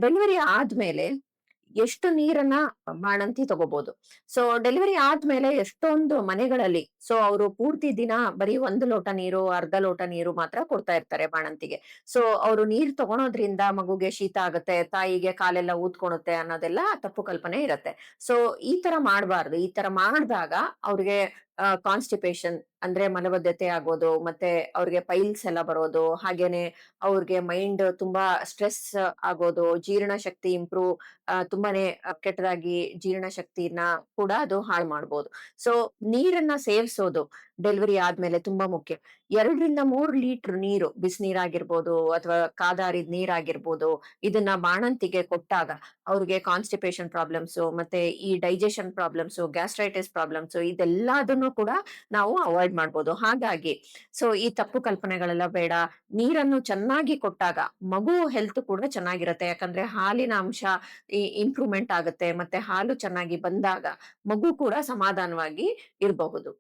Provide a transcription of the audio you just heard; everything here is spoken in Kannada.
ಡೆಲಿವರಿ ಆದ್ಮೇಲೆ ಎಷ್ಟು ನೀರನ್ನ ಬಾಣಂತಿ ತಗೋಬಹುದು. ಸೊ ಡೆಲಿವರಿ ಆದ್ಮೇಲೆ ಎಷ್ಟೊಂದು ಮನೆಗಳಲ್ಲಿ ಅವರು ಪೂರ್ತಿ ದಿನ ಬರೀ 1 ಲೋಟ ನೀರು, ಅರ್ಧ ಲೋಟ ನೀರು ಮಾತ್ರ ಕೊಡ್ತಾ ಇರ್ತಾರೆ ಬಾಣಂತಿಗೆ. ಸೊ ಅವ್ರು ನೀರ್ ತಗೊಳೋದ್ರಿಂದ ಮಗುಗೆ ಶೀತ ಆಗತ್ತೆ, ತಾಯಿಗೆ ಕಾಲೆಲ್ಲ ಊದ್ಕೊಳುತ್ತೆ ಅನ್ನೋದೆಲ್ಲ ತಪ್ಪು ಕಲ್ಪನೆ ಇರತ್ತೆ. ಸೊ ಈ ತರ ಮಾಡ್ಬಾರ್ದು. ಈ ತರ ಮಾಡ್ದಾಗ ಅವ್ರಿಗೆ ಕಾನ್ಸ್ಟಿಪೇಷನ್ ಅಂದ್ರೆ ಮಲಬದ್ಧತೆ ಆಗೋದು, ಮತ್ತೆ ಅವ್ರಿಗೆ ಪೈಲ್ಸ್ ಎಲ್ಲ ಬರೋದು, ಹಾಗೇನೆ ಅವ್ರಿಗೆ ಮೈಂಡ್ ತುಂಬಾ ಸ್ಟ್ರೆಸ್ ಆಗೋದು, ಜೀರ್ಣ ಶಕ್ತಿ ಇಂಪ್ರೂವ್ ತುಂಬಾನೇ ಕೆಟ್ಟದಾಗಿ ಜೀರ್ಣ ಶಕ್ತಿನ ಕೂಡ ಅದು ಹಾಳು ಮಾಡ್ಬೋದು. ಸೊ ನೀರನ್ನ ಸೇವಿಸೋದು ಡೆಲಿವರಿ ಆದ್ಮೇಲೆ ತುಂಬಾ ಮುಖ್ಯ. 2ರಿಂದ 3 ಲೀಟರ್ ನೀರು, ಬಿಸಿನೀರಾಗಿರ್ಬೋದು ಅಥವಾ ಕಾದಾರಿದ ನೀರಾಗಿರ್ಬೋದು, ಇದನ್ನ ಬಾಣಂತಿಗೆ ಕೊಟ್ಟಾಗ ಅವ್ರಿಗೆ ಕಾನ್ಸ್ಟಿಪೇಷನ್ ಪ್ರಾಬ್ಲಮ್ಸ್ ಮತ್ತೆ ಈ ಡೈಜೆಷನ್ ಪ್ರಾಬ್ಲಮ್ಸ್, ಗ್ಯಾಸ್ಟ್ರೈಟಿಸ್ ಪ್ರಾಬ್ಲಮ್ಸ್ ಇದೆಲ್ಲದನ್ನು ಕೂಡ ನಾವು ಅವಾಯ್ಡ್ ಮಾಡ್ಬೋದು. ಹಾಗಾಗಿ ಈ ತಪ್ಪು ಕಲ್ಪನೆಗಳೆಲ್ಲ ಬೇಡ. ನೀರನ್ನು ಚೆನ್ನಾಗಿ ಕೊಟ್ಟಾಗ ಮಗು ಹೆಲ್ತ್ ಕೂಡ ಚೆನ್ನಾಗಿರತ್ತೆ. ಯಾಕಂದ್ರೆ ಹಾಲಿನ ಅಂಶ ಇಂಪ್ರೂವ್‌ಮೆಂಟ್ ಆಗತ್ತೆ. ಮತ್ತೆ ಹಾಲು ಚೆನ್ನಾಗಿ ಬಂದಾಗ ಮಗು ಕೂಡ ಸಮಾಧಾನವಾಗಿ ಇರಬಹುದು.